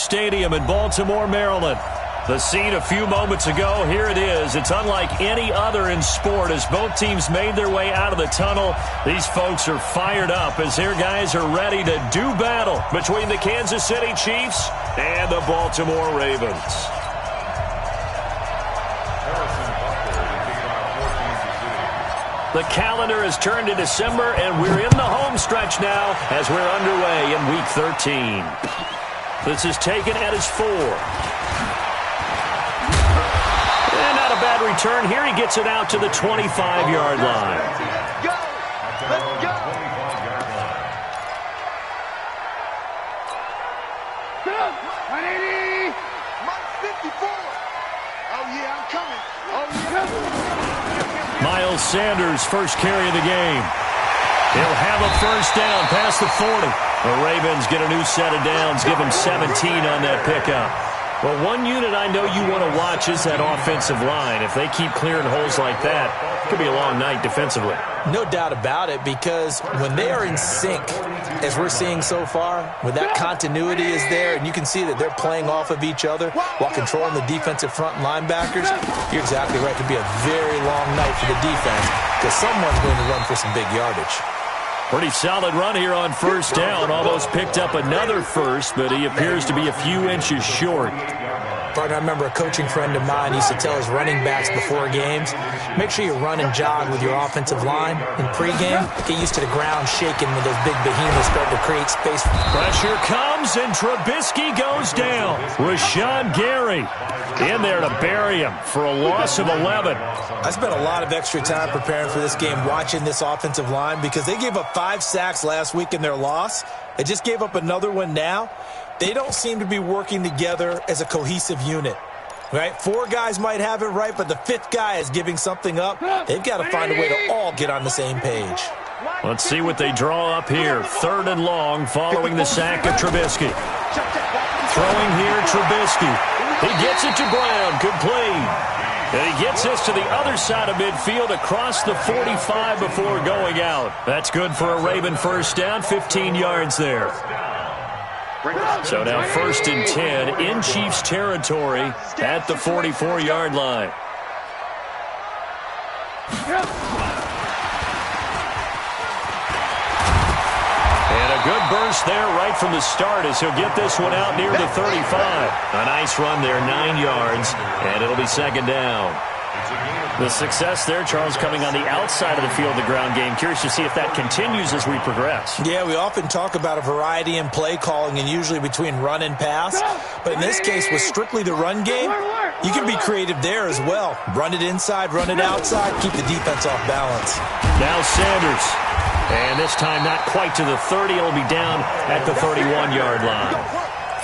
Stadium in Baltimore, Maryland. The scene a few moments ago, here it is. It's unlike any other in sport as both teams made their way out of the tunnel. These folks are fired up as their guys are ready to do battle between the Kansas City Chiefs and the Baltimore Ravens. The calendar has turned to December, and we're in the home stretch now as we're underway in Week 13. This is taken at his 4. And not a bad return here. He gets it out to the 25-yard line. Let's go! Let's go! 180! Mike 54! Oh, yeah, I'm coming. Oh, yeah. Miles Sanders, first carry of the game. He'll have a first down past the 40. The Ravens get a new set of downs, give them 17 on that pickup. Well, one unit I know you want to watch is that offensive line. If they keep clearing holes like that, it could be a long night defensively. No doubt about it, because when they are in sync, as we're seeing so far, when that continuity is there and you can see that they're playing off of each other while controlling the defensive front linebackers, you're exactly right. It could be a very long night for the defense because someone's going to run for some big yardage. Pretty solid run here on first down. Almost picked up another first, but he appears to be a few inches short. Partner, I remember a coaching friend of mine used to tell his running backs before games, make sure you run and jog with your offensive line in pregame. Get used to the ground shaking when those big behemoths start to create space. Pressure comes, and Trubisky goes down. Rashawn Gary in there to bury him for a loss of 11. I spent a lot of extra time preparing for this game watching this offensive line because they gave up 5 sacks last week in their loss. They just gave up another one now. They don't seem to be working together as a cohesive unit, right? 4 guys might have it right, but the 5th guy is giving something up. They've got to find a way to all get on the same page. Let's see what they draw up here. 3rd and long following the sack of Trubisky. Throwing here, Trubisky. He gets it to Brown, complete. And he gets this to the other side of midfield across the 45 before going out. That's good for a Raven first down, 15 yards there. So now 1st and 10 in Chiefs territory at the 44-yard line. And a good burst there right from the start as he'll get this one out near the 35. A nice run there, 9 yards, and it'll be 2nd down. The success there, Charles, coming on the outside of the field, the ground game. Curious to see if that continues as we progress. Yeah, we often talk about a variety in play calling and usually between run and pass. But in this case, with strictly the run game, you can be creative there as well. Run it inside, run it outside, keep the defense off balance. Now Sanders. And this time not quite to the 30. It'll be down at the 31-yard line.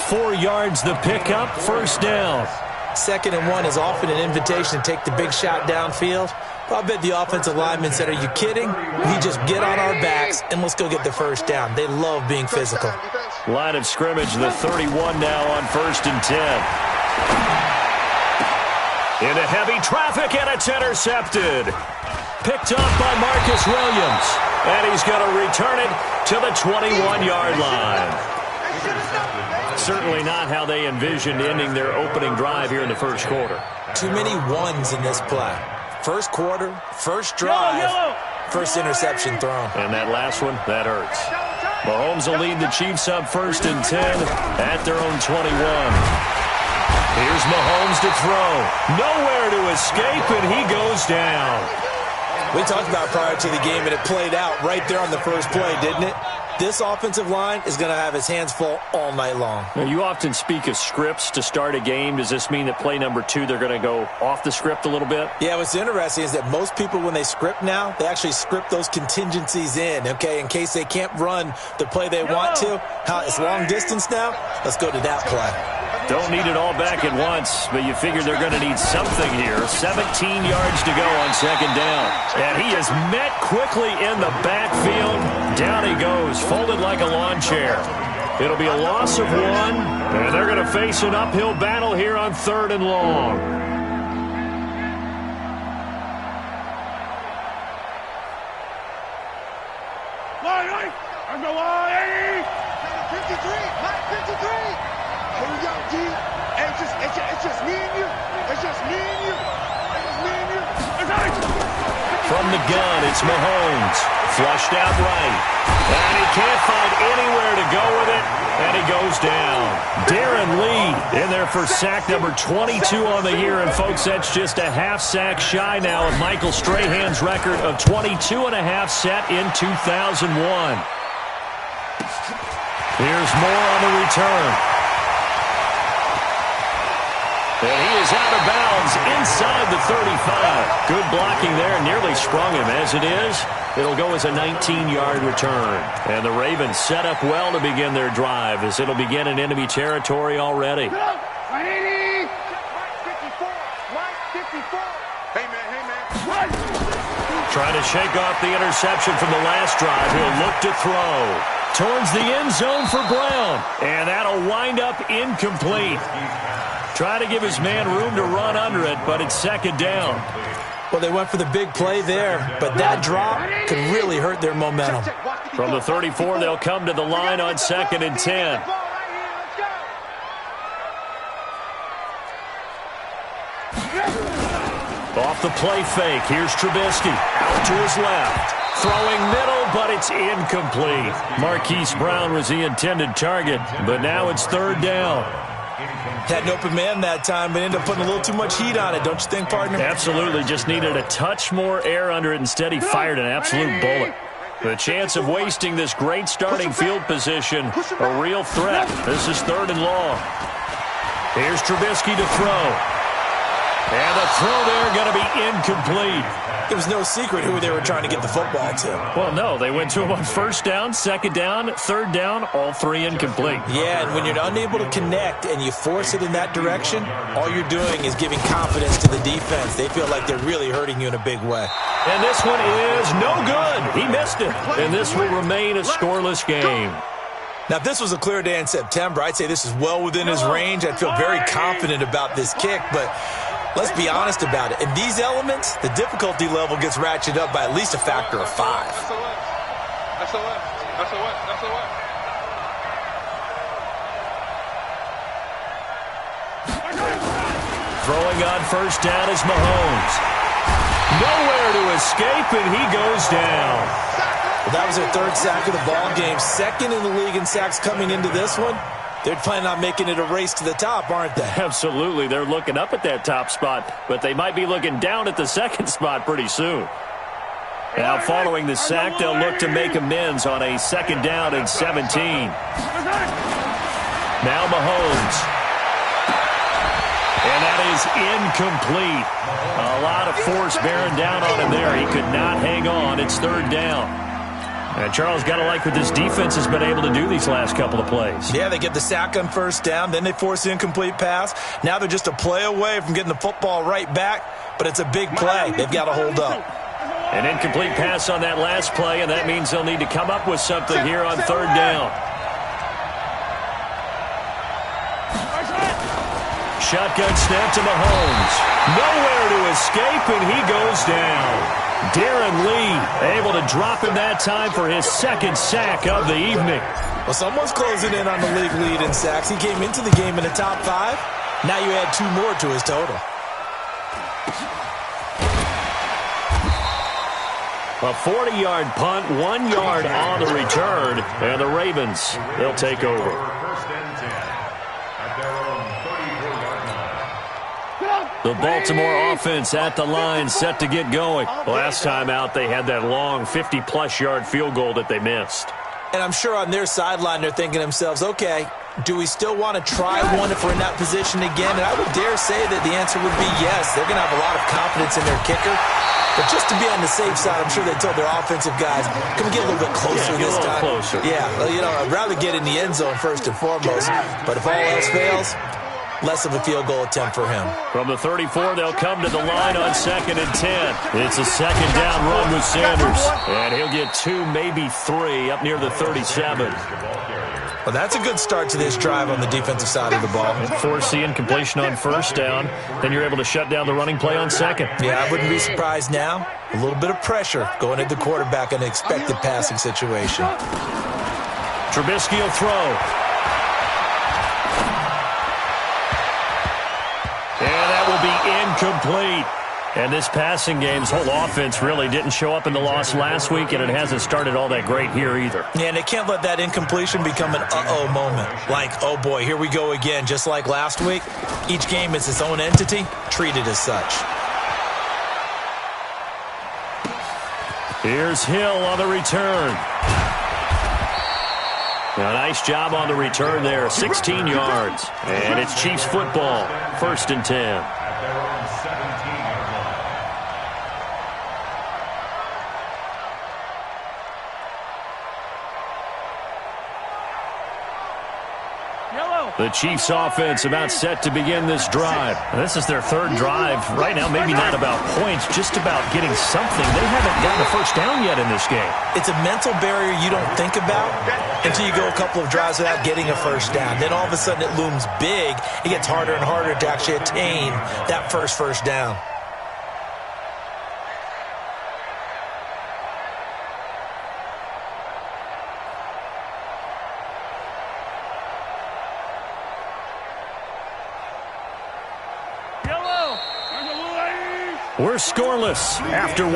4 yards the pickup, first down. 2nd and 1 is often an invitation to take the big shot downfield. But I bet the offensive lineman said, are you kidding? We just get on our backs and let's go get the first down. They love being physical. Line of scrimmage, the 31 now on 1st and 10. Into heavy traffic, and it's intercepted. Picked off by Marcus Williams. And he's going to return it to the 21-yard line. Certainly not how they envisioned ending their opening drive here in the first quarter. Too many ones in this play. First quarter, first drive, first interception thrown. And that last one, that hurts. Mahomes will lead the Chiefs up 1st and 10 at their own 21. Here's Mahomes to throw. Nowhere to escape, and he goes down. We talked about prior to the game, and it played out right there on the first play, didn't it? This offensive line is going to have his hands full all night long. Now, you often speak of scripts to start a game. Does this mean that play number 2, they're going to go off the script a little bit? Yeah, what's interesting is that most people, when they script now, they actually script those contingencies in, okay, in case they can't run the play they want to. It's long distance now. Let's go to that play. Don't need it all back at once, but you figure they're going to need something here. 17 yards to go on 2nd down. And he is met quickly in the backfield. Down he goes, folded like a lawn chair. It'll be a loss of 1, and they're going to face an uphill battle here on 3rd and long. Line, I'm the line, 53, 53. Here we go. D. It's just me and you. It's just me and you. It's just me and you. From the gun, it's Mahomes. Flushed out right. And he can't find anywhere to go with it. And he goes down. Darren Lee in there for sack number 22 on the year. And, folks, that's just a half sack shy now of Michael Strahan's record of 22 and a half set in 2001. Here's more on the return. And he is out of bounds inside the 35. Good blocking there. Nearly sprung him. As it is, it'll go as a 19-yard return. And the Ravens set up well to begin their drive as it'll begin in enemy territory already. Hey, man. Trying to shake off the interception from the last drive. He'll look to throw. Towards the end zone for Brown. And that'll wind up incomplete. Trying to give his man room to run under it, but it's second down. Well, they went for the big play there, but that drop could really hurt their momentum. From the 34, they'll come to the line on 2nd and 10. Off the play fake, here's Trubisky. Out to his left. Throwing middle, but it's incomplete. Marquise Brown was the intended target, but now it's third down. Had an open man that time, but ended up putting a little too much heat on it, don't you think, partner? Absolutely. Just needed a touch more air under it. Instead, he fired an absolute bullet. The chance of wasting this great starting field position, a real threat. This is 3rd and long. Here's Trubisky to throw. And the throw there going to be incomplete. It was no secret who they were trying to get the football to. Well, no. They went to him on 1st down, 2nd down, 3rd down, all 3 incomplete. Yeah, and when you're unable to connect and you force it in that direction, all you're doing is giving confidence to the defense. They feel like they're really hurting you in a big way. And this one is no good. He missed it. And this will remain a scoreless game. Now, if this was a clear day in September, I'd say this is well within his range. I'd feel very confident about this kick, but let's be honest about it. In these elements, the difficulty level gets ratcheted up by at least a factor of 5. That's a what? Throwing on 1st down is Mahomes. Nowhere to escape, and he goes down. Well, that was their 3rd sack of the ball game. 2nd in the league in sacks coming into this one. They're planning on making it a race to the top, aren't they? Absolutely. They're looking up at that top spot, but they might be looking down at the 2nd spot pretty soon. Now, following the sack, they'll look to make amends on a 2nd down and 17. Now Mahomes. And that is incomplete. A lot of force bearing down on him there. He could not hang on. It's 3rd down. And Charles, got to like what this defense has been able to do these last couple of plays. Yeah, they get the sack on 1st down, then they force the incomplete pass. Now they're just a play away from getting the football right back, but it's a big play. They've got to hold up. An incomplete pass on that last play, and that means they'll need to come up with something here on 3rd down. Shotgun snap to Mahomes. Nowhere to escape, and he goes down. Darren Lee able to drop him that time for his 2nd sack of the evening. Well, someone's closing in on the league lead in sacks. He came into the game in the top 5. Now you add 2 more to his total. A 40-yard punt, 1 yard on the return, and the Ravens, they'll take over. The Baltimore offense at the line, set to get going. Last time out, they had that long 50-plus yard field goal that they missed. And I'm sure on their sideline, they're thinking to themselves, okay, do we still want to try one if we're in that position again? And I would dare say that the answer would be yes. They're going to have a lot of confidence in their kicker. But just to be on the safe side, I'm sure they told their offensive guys, can we get a little bit closer this time? Closer. Yeah, well, I'd rather get in the end zone first and foremost. But if all else fails, less of a field goal attempt for him. From the 34, they'll come to the line on 2nd and 10. It's a 2nd down run with Sanders. And he'll get 2, maybe 3, up near the 37. Well, that's a good start to this drive on the defensive side of the ball. Force the incompletion on 1st down. Then you're able to shut down the running play on 2nd. Yeah, I wouldn't be surprised now. A little bit of pressure going at the quarterback in an expected passing situation. Trubisky will throw. complete. And this passing game's whole offense really didn't show up in the loss last week, and it hasn't started all that great here either. Yeah, and they can't let that incompletion become an uh-oh moment. Like, oh boy, here we go again. Just like last week, each game is its own entity, treated as such. Here's Hill on the return. A nice job on the return there, 16 yards. And it's Chiefs football, 1st and 10. The Chiefs offense about set to begin this drive. This is their 3rd drive. Right now, maybe not about points, just about getting something. They haven't gotten a first down yet in this game. It's a mental barrier you don't think about until you go a couple of drives without getting a first down. Then all of a sudden it looms big. It gets harder and harder to actually attain that first down. We're scoreless after 1.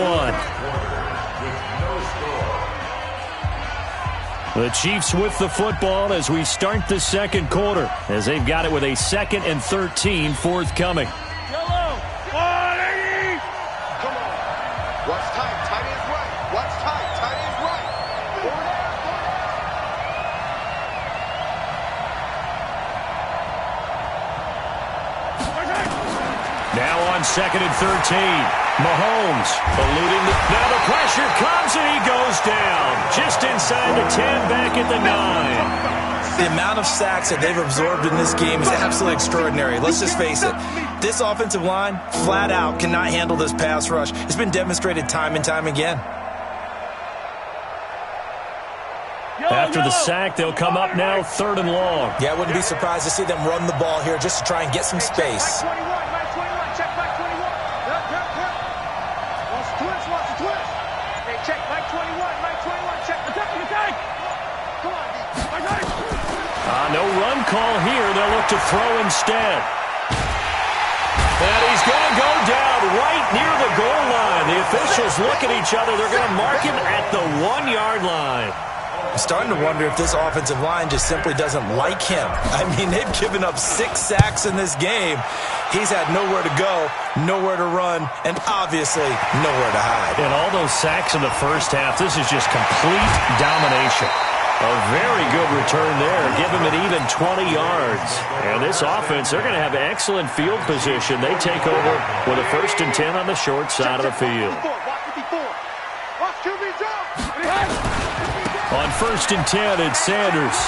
The Chiefs with the football as we start the 2nd quarter, as they've got it with a 2nd and 13 forthcoming. Yellow. 180. Come on. What's tight? Tight is right. What's tight? Tight is right. Now on 2nd and 13. Mahomes eluding the... Now the pressure comes and he goes down. Just inside the 10, back at the 9. The amount of sacks that they've absorbed in this game is absolutely extraordinary. Let's just face it. This offensive line, flat out, cannot handle this pass rush. It's been demonstrated time and time again. After the sack, they'll come up now 3rd and long. Yeah, I wouldn't be surprised to see them run the ball here just to try and get some space. No run call here. They'll look to throw instead. And he's going to go down right near the goal line. The officials look at each other. They're going to mark him at the 1-yard line. I'm starting to wonder if this offensive line just simply doesn't like him. I mean, they've given up 6 sacks in this game. He's had nowhere to go, nowhere to run, and obviously nowhere to hide. And all those sacks in the first half, this is just complete domination. A very good return there. Give him an even 20 yards. And this offense, they're going to have excellent field position. They take over with a 1st and 10 on the short side of the field. On 1st and 10, it's Sanders.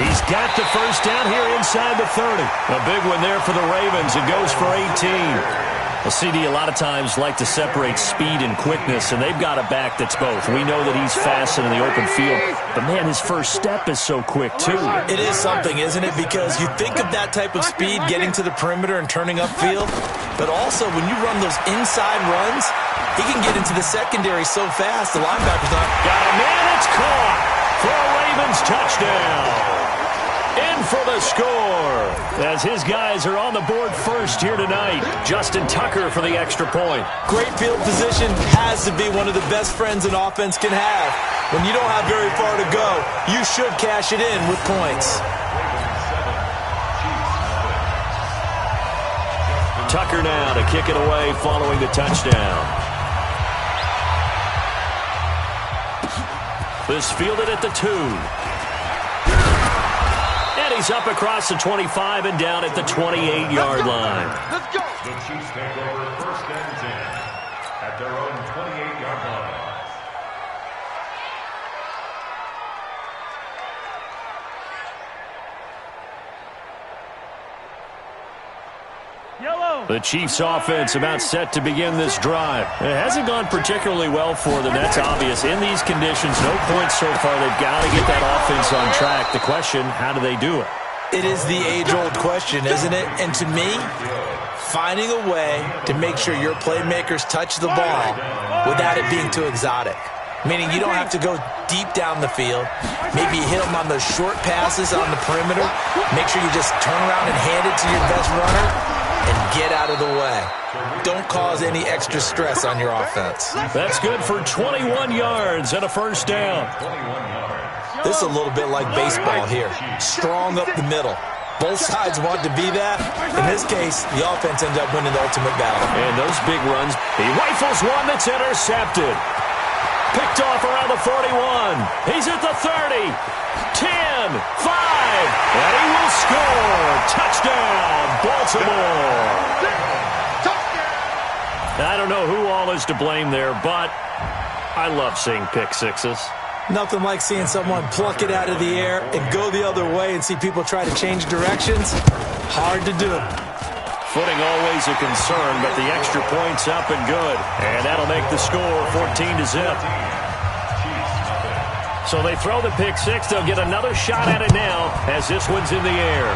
He's got the first down here inside the 30. A big one there for the Ravens. It goes for 18. Well, CD, a lot of times like to separate speed and quickness, and they've got a back that's both. We know that he's fast and in the open field, but, man, his first step is so quick, too. It is something, isn't it? Because you think of that type of speed getting to the perimeter and turning upfield, but also when you run those inside runs, he can get into the secondary so fast, the linebacker's not. Got a man, it's caught for a Ravens touchdown. In for the score, as his guys are on the board first here tonight. Justin Tucker for the extra point. Great field position has to be one of the best friends an offense can have. When you don't have very far to go, you should cash it in with points. Tucker now to kick it away following the touchdown. This fielded at the 2. And he's up across the 25 and down at the 28-yard line. Let's go. The Chiefs take over 1st and 10 at their own 28-yard line. The Chiefs offense about set to begin this drive. It hasn't gone particularly well for them. That's obvious. In these conditions, no points so far. They've got to get that offense on track. The question, how do they do it? It is the age-old question, isn't it? And to me, finding a way to make sure your playmakers touch the ball without it being too exotic. Meaning you don't have to go deep down the field. Maybe you hit them on those short passes on the perimeter. Make sure you just turn around and hand it to your best runner. and get out of the way. Don't cause any extra stress on your offense. That's good for 21 yards and a first down. This is a little bit like baseball here. Strong up the middle. Both sides want to be that. In this case, the offense ends up winning the ultimate battle. And those big runs, he rifles one that's intercepted. Picked off around the 41. He's at the 30. 10, 5, and he will score. Touchdown, Baltimore. I don't know who all is to blame there, but I love seeing pick sixes. Nothing like seeing someone pluck it out of the air and go the other way and see people try to change directions. Hard to do. Footing always a concern, but the extra point's up and good. And that'll make the score 14-0. So they throw the pick six. They'll get another shot at it now as this one's in the air.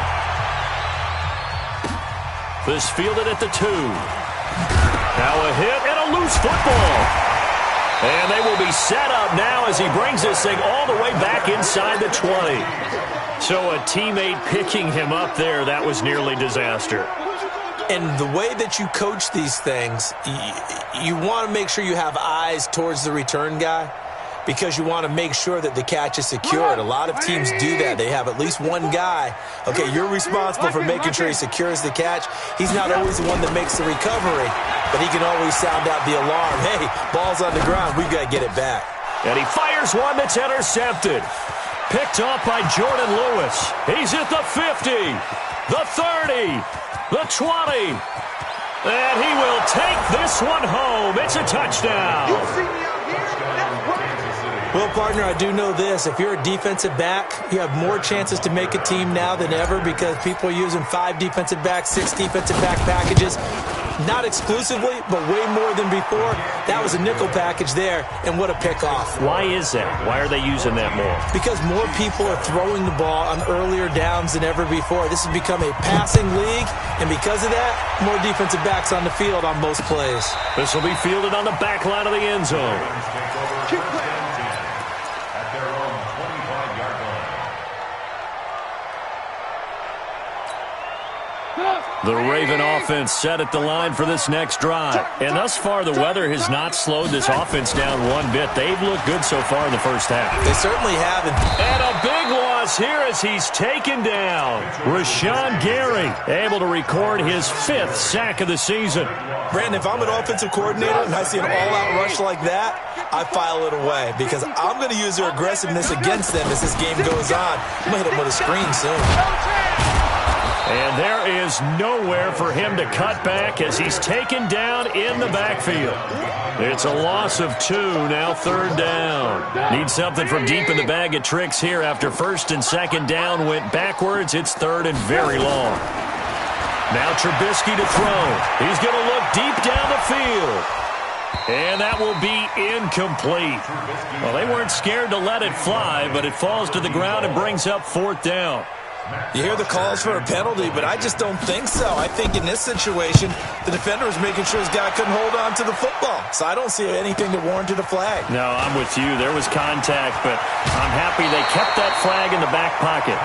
This fielded at the 2. Now a hit and a loose football. And they will be set up now as he brings this thing all the way back inside the 20. So a teammate picking him up there, that was nearly disaster. And the way that you coach these things, you want to make sure you have eyes towards the return guy because you want to make sure that the catch is secured. A lot of teams do that. They have at least one guy. Okay, you're responsible for making sure he secures the catch. He's not always the one that makes the recovery, but he can always sound out the alarm. Hey, ball's on the ground. We've got to get it back. And he fires one that's intercepted. Picked off by Jordan Lewis. He's at the 50, the 30, the 20. And he will take this one home. It's a touchdown. Well, partner, I do know this. If you're a defensive back, you have more chances to make a team now than ever because people are using 5 defensive backs, 6 defensive back packages. Not exclusively, but way more than before. That was a nickel package there, and what a pickoff. Why is that? Why are they using that more? Because more people are throwing the ball on earlier downs than ever before. This has become a passing league, and because of that, more defensive backs on the field on most plays. This will be fielded on the back line of the end zone. The Raven offense set at the line for this next drive. And thus far, the weather has not slowed this offense down one bit. They've looked good so far in the first half. They certainly have. And a big loss here as he's taken down. Rashawn Gary able to record his 5th sack of the season. Brandon, if I'm an offensive coordinator and I see an all-out rush like that, I file it away because I'm going to use their aggressiveness against them as this game goes on. I'm going to hit them with a screen soon. And there is nowhere for him to cut back as he's taken down in the backfield. It's a loss of 2, now 3rd down. Need something from deep in the bag of tricks here after 1st and 2nd down went backwards. It's 3rd and very long. Now Trubisky to throw. He's going to look deep down the field. And that will be incomplete. Well, they weren't scared to let it fly, but it falls to the ground and brings up 4th down. You hear the calls for a penalty, but I just don't think so. I think in this situation, the defender was making sure his guy couldn't hold on to the football. So I don't see anything that warranted a flag. No, I'm with you. There was contact, but I'm happy they kept that flag in the back pocket.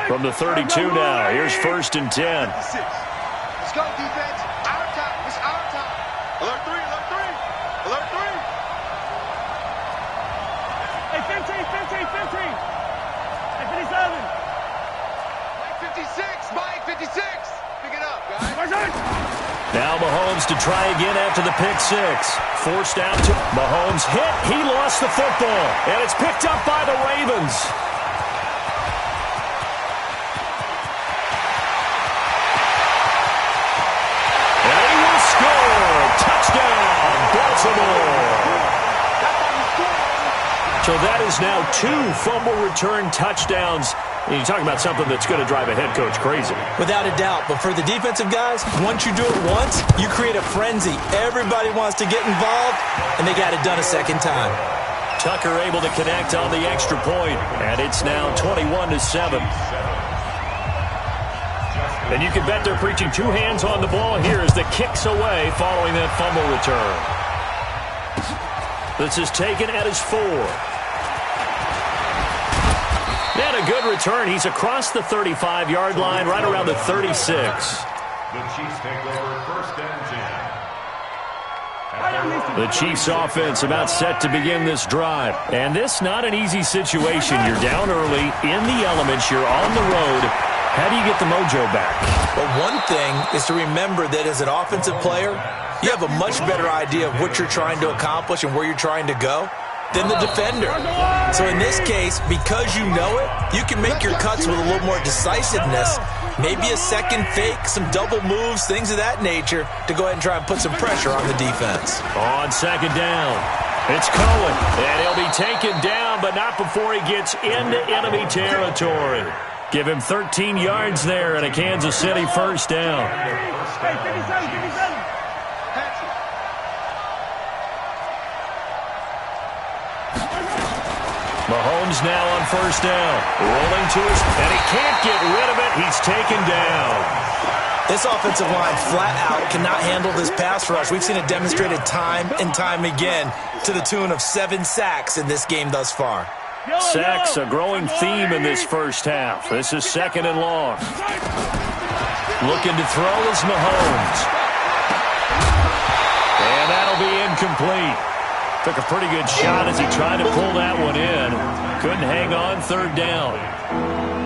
From the 32 now, here's 1st and 10. Let's go, defense. Our time. It's our time. Alert 3, alert 3. Alert 3. Hey, 15. Hey, 57. Mike 56. Mike 56. Pick it up, guys. Now Mahomes to try again after the pick six. Forced out to Mahomes hit. He lost the football. And it's picked up by the Ravens. Touchdown, Baltimore. So that is now 2 fumble return touchdowns. And you talk about something that's going to drive a head coach crazy. Without a doubt. But for the defensive guys, once you do it once, you create a frenzy. Everybody wants to get involved, and they got it done a second time. Tucker able to connect on the extra point, and it's now 21-7. And you can bet they're preaching 2 hands on the ball here as the kick's away following that fumble return. This is taken at his 4. And a good return. He's across the 35-yard line, right around the 36. The Chiefs take over first and 10. The Chiefs offense about set to begin this drive. And this not an easy situation. You're down early, in the elements, you're on the road. How do you get the mojo back? Well, one thing is to remember that as an offensive player, you have a much better idea of what you're trying to accomplish and where you're trying to go than the defender. So in this case, because you know it, you can make your cuts with a little more decisiveness, maybe a second fake, some double moves, things of that nature, to go ahead and try and put some pressure on the defense. On second down, it's Cohen, and he'll be taken down, but not before he gets into enemy territory. Give him 13 yards there and a Kansas City first down. Hey, 57. Mahomes now on first down. Rolling to his, and he can't get rid of it. He's taken down. This offensive line flat out cannot handle this pass rush. We've seen it demonstrated time and time again to the tune of 7 sacks in this game thus far. Sacks, a growing theme in this first half. This is second and long. Looking to throw is Mahomes. And that'll be incomplete. Took a pretty good shot as he tried to pull that one in. Couldn't hang on third down.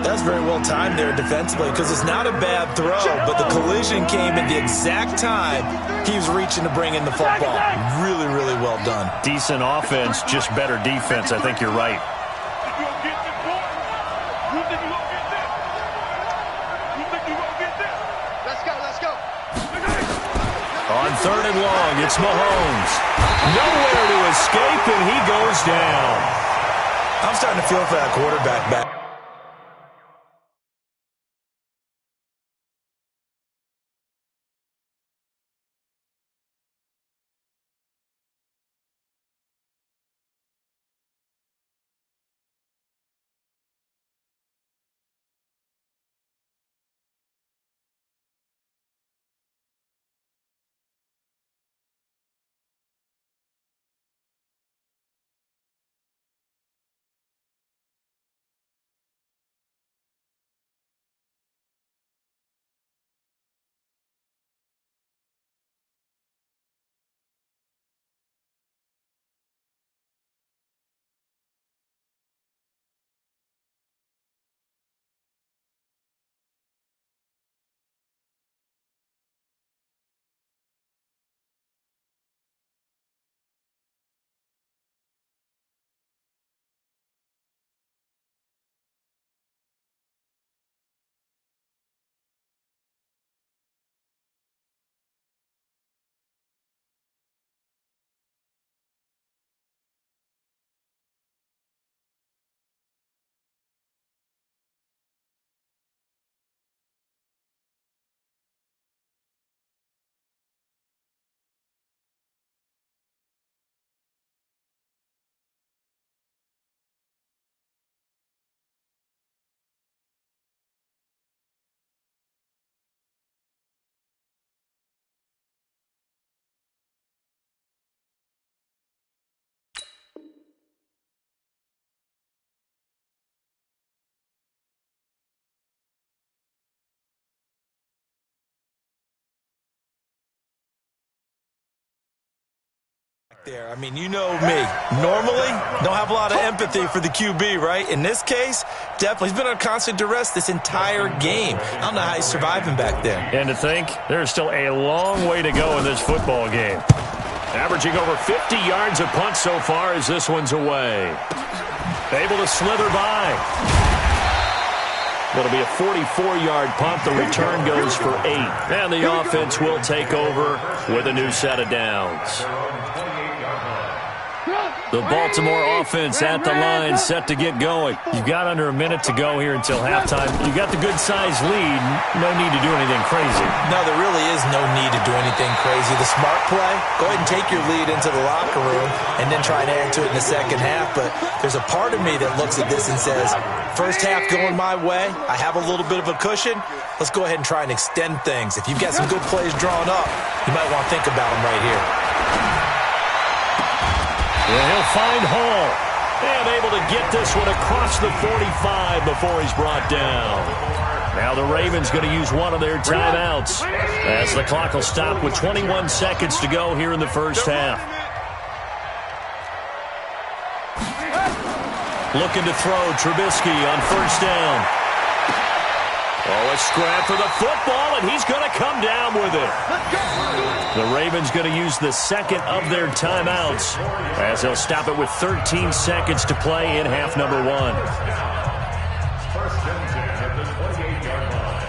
That's very well timed there defensively because it's not a bad throw, but the collision came at the exact time he was reaching to bring in the football. Really, really well done. Decent offense, just better defense. I think you're right. On third and long, it's Mahomes. Nowhere to escape, and he goes down. I'm starting to feel for that quarterback back. There. I mean, you know me. Normally, don't have a lot of empathy for the QB, right? In this case, definitely. He's been on constant duress this entire game. I don't know how he's surviving back there. And to think, there's still a long way to go in this football game. Averaging over 50 yards a punt so far as this one's away. Able to slither by. It'll be a 44-yard punt. The return goes for 8. And the offense will take over with a new set of downs. The Baltimore offense at the line, set to get going. You've got under a minute to go here until halftime. You've got the good-sized lead. No need to do anything crazy. No, there really is no need to do anything crazy. The smart play, go ahead and take your lead into the locker room and then try and add to it in the second half. But there's a part of me that looks at this and says, first half going my way, I have a little bit of a cushion. Let's go ahead and try and extend things. If you've got some good plays drawn up, you might want to think about them right here. And he'll find Hall. And able to get this one across the 45 before he's brought down. Now the Ravens going to use one of their timeouts as the clock will stop with 21 seconds to go here in the first half. Looking to throw Trubisky on first down. Oh, a scrap for the football, and he's going to come down with it. The Ravens going to use the second of their timeouts as they'll stop it with 13 seconds to play in half number one. First and 10 at the 28-yard line.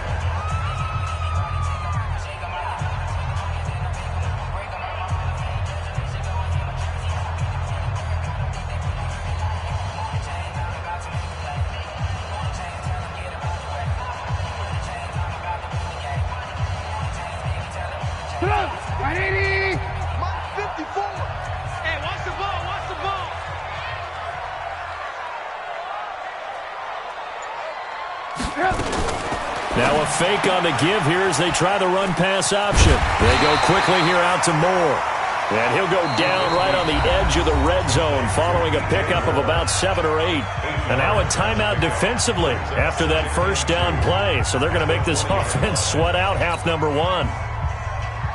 Now a fake on the give here as they try the run-pass option. They go quickly here out to Moore. And he'll go down right on the edge of the red zone following a pickup of about 7 or 8. And now a timeout defensively after that first down play. So they're going to make this offense sweat out half number one.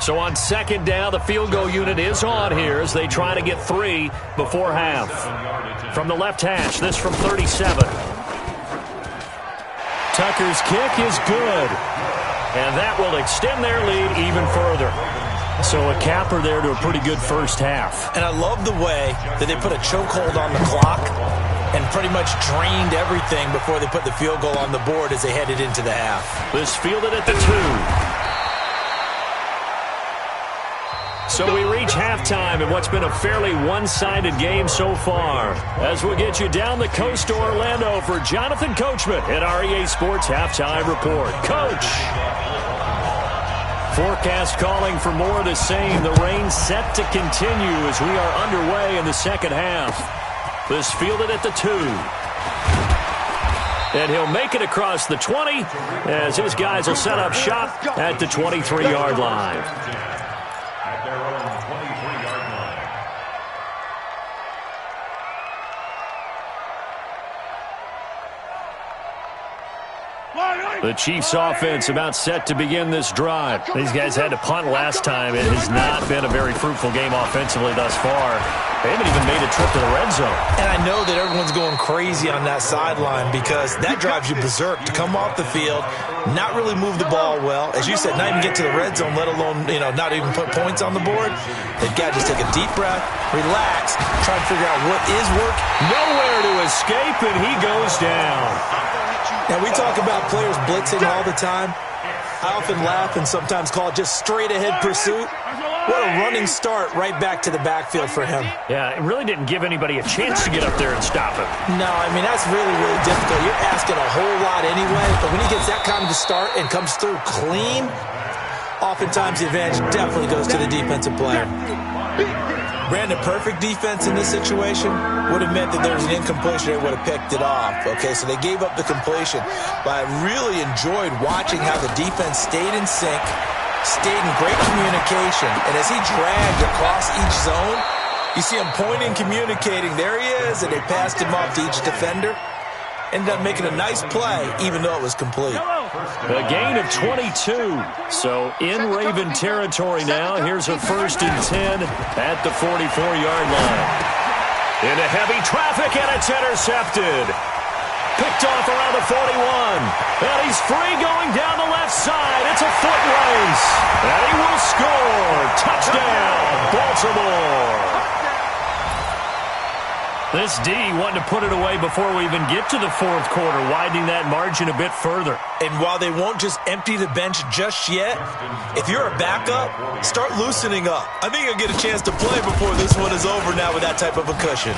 So on second down, the field goal unit is on here as they try to get 3 before half. From the left hash, this from 37. Tucker's kick is good. And that will extend their lead even further. So a capper there to a pretty good first half. And I love the way that they put a chokehold on the clock and pretty much drained everything before they put the field goal on the board as they headed into the half. This fielded at the 2. So we reach halftime in what's been a fairly one-sided game so far. As we'll get you down the coast to Orlando for Jonathan Coachman at REA Sports Halftime Report. Coach! Forecast calling for more of the same. The rain set to continue as we are underway in the second half. This fielded at the 2. And he'll make it across the 20 as his guys will set up shop at the 23-yard line. At their own 23-yard line. The Chiefs offense about set to begin this drive. These guys had to punt last time. It has not been a very fruitful game offensively thus far. They haven't even made a trip to the red zone. And I know that everyone's going crazy on that sideline because that drives you berserk to come off the field, not really move the ball well. As you said, not even get to the red zone, let alone, not even put points on the board. They've got to just take a deep breath, relax, try to figure out what is working. Nowhere to escape, and he goes down. Now, we talk about players blitzing all the time. I often laugh and sometimes call it just straight-ahead pursuit. What a running start right back to the backfield for him. Yeah, it really didn't give anybody a chance to get up there and stop him. No, I mean, that's really, really difficult. You're asking a whole lot anyway, but when he gets that kind of a start and comes through clean, oftentimes the advantage definitely goes to the defensive player. Brandon, perfect defense in this situation would have meant that there was an incompletion. They would have picked it off. Okay, so they gave up the completion. But I really enjoyed watching how the defense stayed in sync, stayed in great communication. And as he dragged across each zone, you see him pointing, communicating. There he is, and they passed him off to each defender. Ended up making a nice play, even though it was complete. A gain of 22. So in Raven territory now. Here's a 1st and 10 at the 44-yard line. Into heavy traffic, and it's intercepted. Picked off around the 41. And he's free going down the left side. It's a foot race. And he will score. Touchdown, Baltimore. This D wanting to put it away before we even get to the fourth quarter, widening that margin a bit further. And while they won't just empty the bench just yet, if you're a backup, start loosening up. I think you'll get a chance to play before this one is over now with that type of a cushion.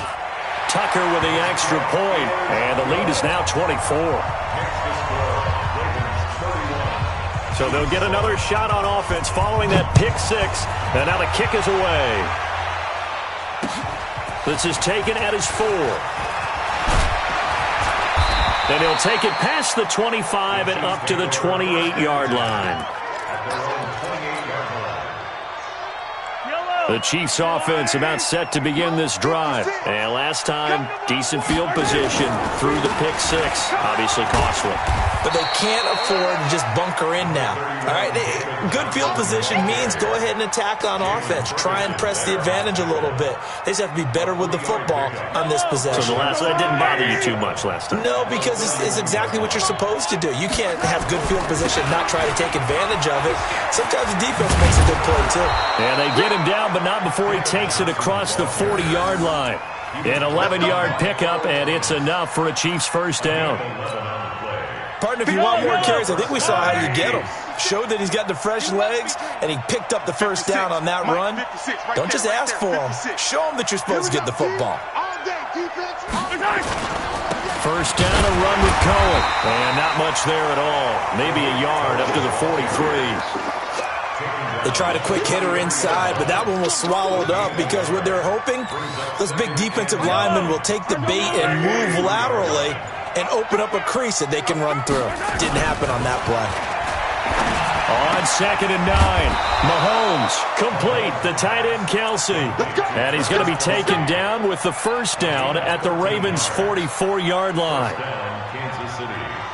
Tucker with the extra point, and the lead is now 24. So they'll get another shot on offense following that pick 6, and now the kick is away. This is taken at his 4. Then he'll take it past the 25 and up to the 28-yard line. At their own 28-yard line. Yellow. The Chiefs offense about set to begin this drive. And last time, decent field position through the pick six. Obviously costly. But they can't afford to just bunker in now. All right, good field position means go ahead and attack on offense. Try and press the advantage a little bit. They just have to be better with the football on this possession. So that didn't bother you too much last time? No, because it's exactly what you're supposed to do. You can't have good field position and not try to take advantage of it. Sometimes the defense makes a good play, too. And they get him down, but not before he takes it across the 40-yard line. An 11-yard pickup, and it's enough for a Chiefs first down. Partner, if you want more carries, I think we saw how you get him. Showed that he's got the fresh legs, and he picked up the first down on that run. Don't just ask for him. Show him that you're supposed to get the football. First down, a run with Cohen. And not much there at all. Maybe a yard up to the 43. They tried a quick hitter inside, but that one was swallowed up because what they're hoping, those big defensive linemen will take the bait and move laterally and open up a crease that they can run through. Didn't happen on that play. On 2nd and 9, Mahomes complete, the tight end Kelsey. And he's going to be taken down with the first down at the Ravens' 44-yard line.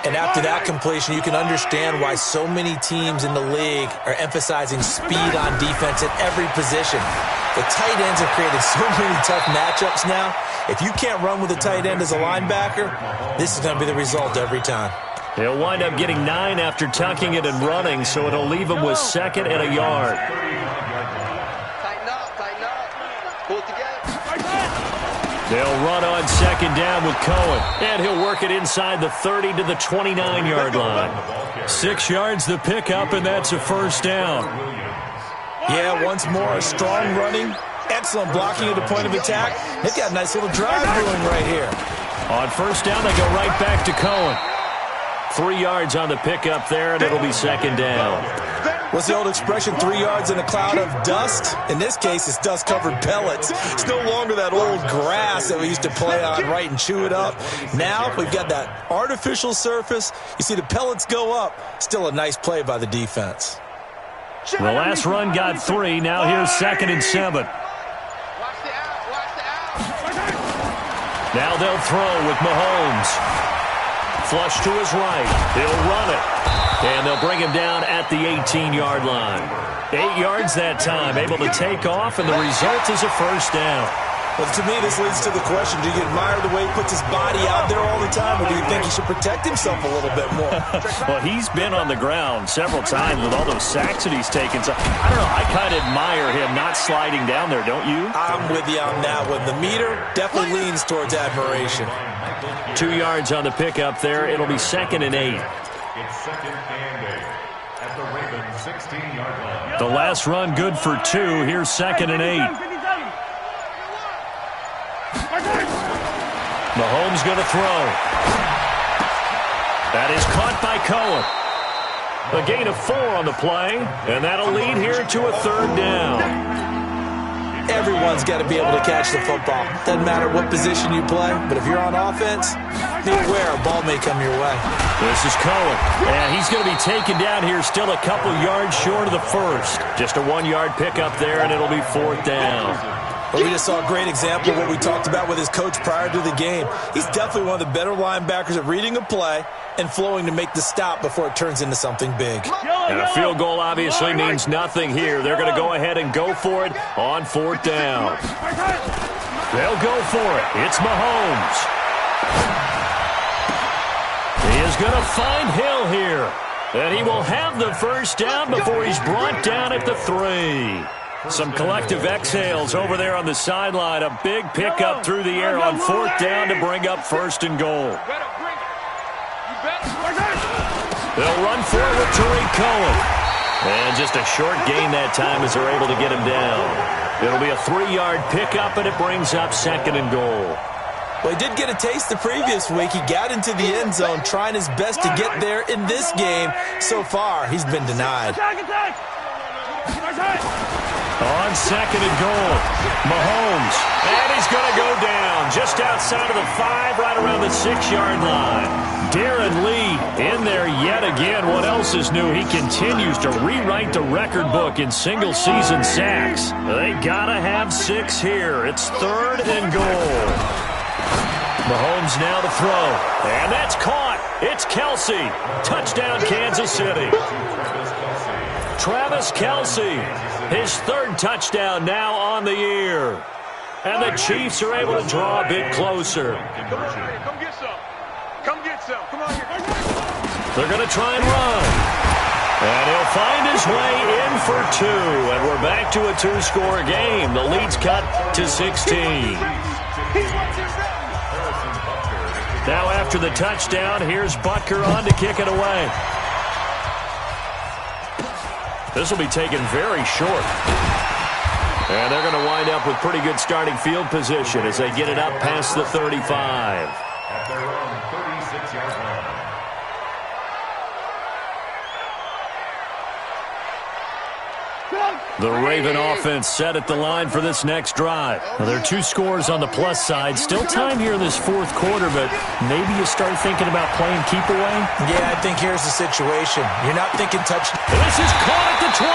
And after that completion, you can understand why so many teams in the league are emphasizing speed on defense at every position. The tight ends have created so many tough matchups now. If you can't run with a tight end as a linebacker, this is going to be the result every time. He'll wind up getting 9 after tucking it and running, so it'll leave him with 2nd and a yard. Tighten up, pull it together. They'll run on 2nd down with Cohen, and he'll work it inside the 30 to the 29-yard line. 6 yards the pickup, and that's a first down. Yeah, once more, strong running, excellent blocking at the point of attack. They've got a nice little drive brewing right here. On first down, they go right back to Cohen. 3 yards on the pickup there, and it'll be 2nd down. What's the old expression, 3 yards in a cloud of dust? In this case, it's dust-covered pellets. It's no longer that old grass that we used to play on, right, and chew it up. Now we've got that artificial surface. You see the pellets go up. Still a nice play by the defense. The last run got 3. Now here's 2nd and 7. Watch the out. Now they'll throw with Mahomes. Flush to his right. He'll run it. And they'll bring him down at the 18-yard line. 8 yards that time, able to take off, and the result is a first down. Well, to me, this leads to the question, do you admire the way he puts his body out there all the time, or do you think he should protect himself a little bit more? Well, he's been on the ground several times with all those sacks that he's taken. So, I don't know, I kind of admire him not sliding down there, don't you? I'm with you on that one. The meter definitely leans towards admiration. 2 yards on the pickup there. It'll be 2nd and 8. It's 2nd and 8 at the Ravens 16-yard line. The last run good for 2. Here's 2nd and 8. Mahomes going to throw. That is caught by Cohen. A gain of 4 on the play, and that'll lead here to a 3rd down. Everyone's got to be able to catch the football. Doesn't matter what position you play, but if you're on offense, be aware a ball may come your way. This is Cohen, and he's going to be taken down here still a couple yards short of the first. Just a 1-yard pickup there, and it'll be 4th down. Well, we just saw a great example of what we talked about with his coach prior to the game. He's definitely one of the better linebackers at reading a play and flowing to make the stop before it turns into something big. And a field goal obviously means nothing here. They're going to go ahead and go for it on 4th down. They'll go for it. It's Mahomes. He is going to find Hill here. And he will have the first down before he's brought down at the 3. Some collective exhales over there on the sideline. A big pickup through the air on 4th down to bring up 1st and goal. They'll run for it with Tariq Cohen. And just a short gain that time as they're able to get him down. It'll be a 3-yard pickup, and it brings up 2nd and goal. Well, he did get a taste the previous week. He got into the end zone trying his best to get there in this game. So far, he's been denied. On second and goal, Mahomes. And he's going to go down just outside of the 5, right around the 6-yard line. Darren Lee in there yet again. What else is new? He continues to rewrite the record book in single-season sacks. They got to have 6 here. It's 3rd and goal. Mahomes now to throw. And that's caught. It's Kelsey. Touchdown, Kansas City. Travis Kelsey, his 3rd touchdown now on the year. And the Chiefs are able to draw a bit closer. Come get some. Come get some. Come on here. They're going to try and run. And he'll find his way in for 2. And we're back to a 2-score game. The lead's cut to 16. Now after the touchdown, here's Butker on to kick it away. This will be taken very short. And they're going to wind up with pretty good starting field position as they get it up past the 35. At their own 36-yard line. The Raven offense set at the line for this next drive. Now, there are 2 scores on the plus side. Still time here in this 4th quarter, but maybe you start thinking about playing keep away? Yeah, I think here's the situation. You're not thinking touchdown. This is caught at the 20.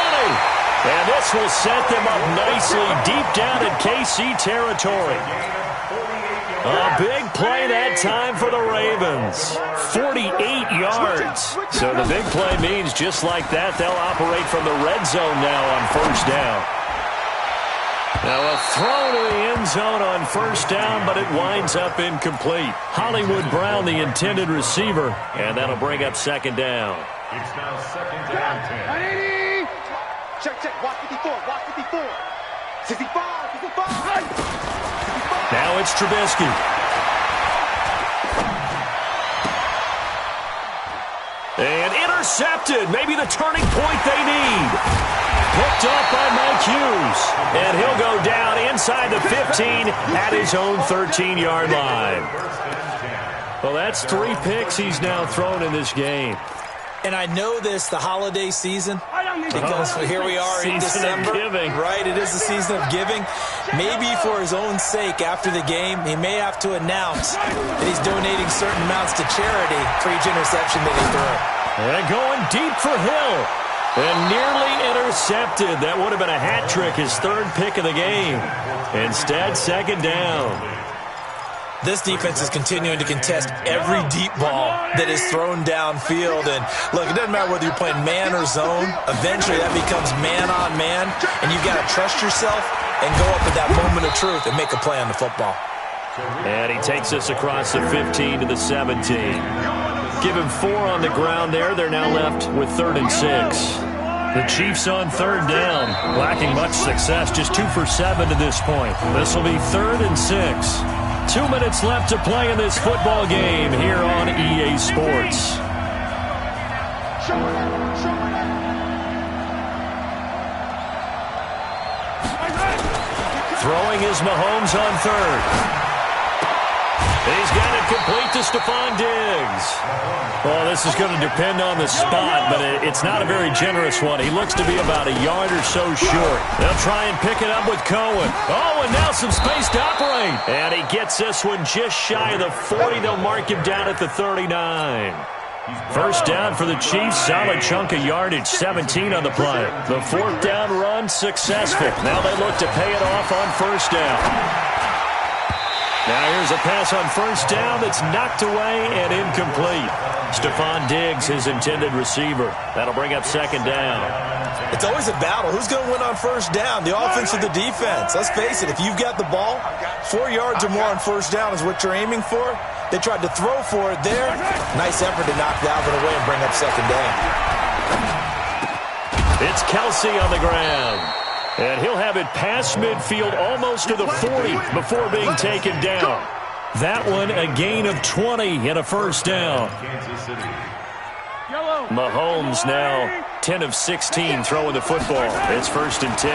And this will set them up nicely deep down in KC territory. A big play that time for the Ravens. 48 yards. So the big play means just like that, they'll operate from the red zone now on 1st down. Now a throw to the end zone on 1st down, but it winds up incomplete. Hollywood Brown, the intended receiver, and that'll bring up 2nd down. It's now 2nd down 10. Check, check. Watch 54. Watch 54. 65. 65. Now it's Trubisky. And intercepted. Maybe the turning point they need. Picked up by Mike Hughes. And he'll go down inside the 15 at his own 13-yard line. Well, that's 3 picks he's now thrown in this game. And I know this, the holiday season, because here we are in December. Right, it is the season of giving. Maybe for his own sake, after the game, he may have to announce that he's donating certain amounts to charity for each interception that he threw. And going deep for Hill. And nearly intercepted. That would have been a hat trick, his 3rd pick of the game. Instead, 2nd down. This defense is continuing to contest every deep ball that is thrown downfield. And, look, it doesn't matter whether you're playing man or zone. Eventually, that becomes man-on-man, and you've got to trust yourself and go up at that moment of truth and make a play on the football. And he takes us across the 15 to the 17. Give him 4 on the ground there. They're now left with 3rd and 6. The Chiefs on 3rd down, lacking much success, just 2 for 7 to this point. This will be 3rd and 6. 2 minutes left to play in this football game here on EA Sports. Throwing is Mahomes on 3rd. He's got it complete to Stephon Diggs. Well, this is going to depend on the spot, but it's not a very generous one. He looks to be about a yard or so short. They'll try and pick it up with Cohen. Oh, and now some space to operate. And he gets this one just shy of the 40. They'll mark him down at the 39. 1st down for the Chiefs. Solid chunk of yardage, 17 on the play. The 4th down run successful. Now they look to pay it off on 1st down. Now here's a pass on 1st down that's knocked away and incomplete. Stephon Diggs, his intended receiver. That'll bring up 2nd down. It's always a battle. Who's going to win on 1st down? The offense or the defense? Let's face it, if you've got the ball, 4 yards or more on 1st down is what you're aiming for. They tried to throw for it there. Nice effort to knock that one away and bring up 2nd down. It's Kelsey on the ground. And he'll have it past midfield almost to the 40 before being taken down. That one a gain of 20 and a 1st down. Mahomes now 10 of 16 throwing the football. It's 1st and 10.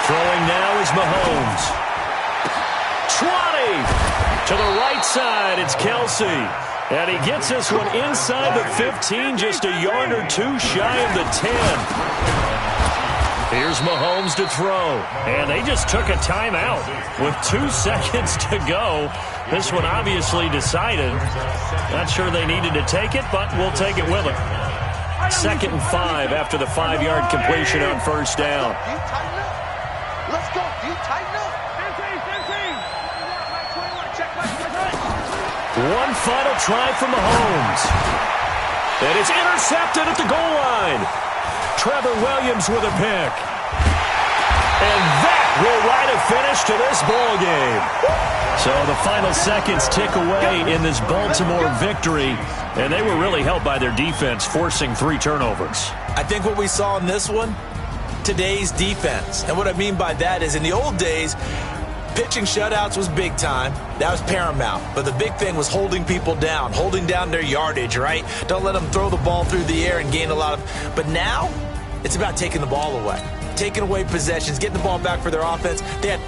Throwing now is Mahomes. 20 to the right side. It's Kelsey. And he gets this one inside the 15, just a yard or 2 shy of the 10. Here's Mahomes to throw. And they just took a timeout with 2 seconds to go. This one obviously decided. Not sure they needed to take it, but we'll take it with them. 2nd and 5 after the 5-yard completion on first down. Do you tighten up? Let's go. Do you tighten up? One final try from Mahomes. And it's intercepted at the goal line. Trevor Williams with a pick. And that will write a finish to this ball game. So the final seconds tick away in this Baltimore victory. And they were really helped by their defense, forcing 3 turnovers. I think what we saw in this one, today's defense. And what I mean by that is in the old days, pitching shutouts was big time. That was paramount. But the big thing was holding people down, holding down their yardage, right? Don't let them throw the ball through the air and gain a lot of... But now, it's about taking the ball away. Taking away possessions, getting the ball back for their offense. They had